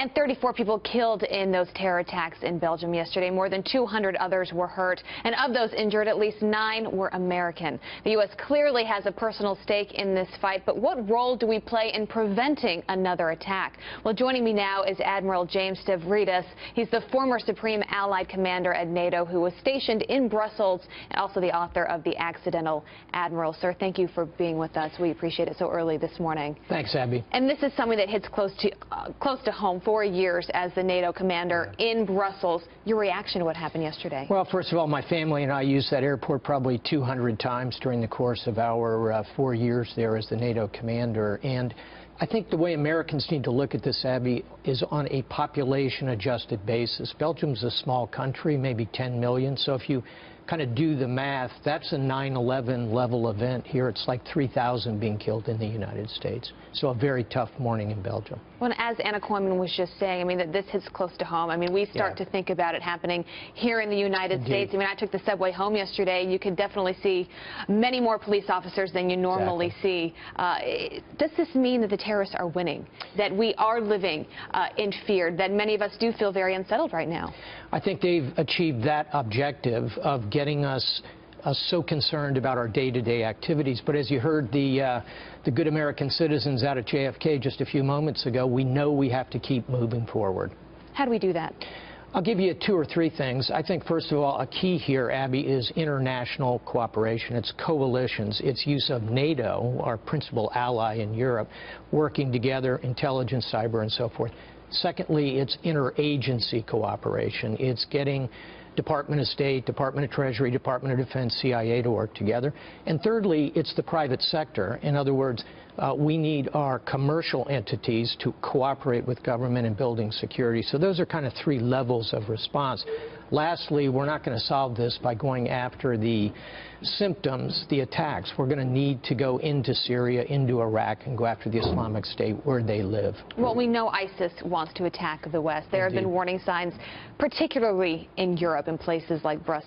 And 34 people killed in those terror attacks in Belgium yesterday. More than 200 others were hurt. And of those injured, at least 9 were American. The U.S. clearly has a personal stake in this fight. But what role do we play in preventing another attack? Well, joining me now is Admiral James Stavridis. He's the former Supreme Allied Commander at NATO who was stationed in Brussels and also the author of The Accidental Admiral. Sir, thank you for being with us. We appreciate it so early this morning. Thanks, Abby. And this is something that hits close to home. 4 years as the NATO commander in Brussels. Your reaction to what happened yesterday? Well, first of all, my family and I used that airport probably 200 times during the course of our 4 years there as the NATO commander. And I think the way Americans need to look at this, Abby, is on a population-adjusted basis. Belgium's a small country, maybe 10 million. So if you kind of do the math, that's a 9/11 level event. Here it's like 3,000 being killed in the United States. So a very tough morning in Belgium. Well, and as Anna Coyman was just saying, I mean, that this hits close to home. I mean, we start to think about it happening here in the United States. I mean, I took the subway home yesterday. You could definitely see many more police officers than you normally see. Does this mean that the terrorists are winning, that we are living in fear, that many of us do feel very unsettled right now? I think they've achieved that objective of getting us so concerned about our day-to-day activities. But as you heard the good American citizens out at JFK just a few moments ago, we know we have to keep moving forward. How do we do that? I'll give you 2 or 3 things. I think, first of all, a key here, Abby, is international cooperation. It's coalitions. It's use of NATO, our principal ally in Europe, working together, intelligence, cyber, and so forth. Secondly, it's interagency cooperation. It's getting Department of State, Department of Treasury, Department of Defense, CIA to work together. And thirdly, it's the private sector. In other words, we need our commercial entities to cooperate with government in building security. So those are kind of 3 levels of response. Lastly, we're not going to solve this by going after the symptoms, the attacks. We're going to need to go into Syria, into Iraq, and go after the Islamic State where they live. Well, we know ISIS wants to attack the West. There have been warning signs, particularly in Europe, in places like Brussels.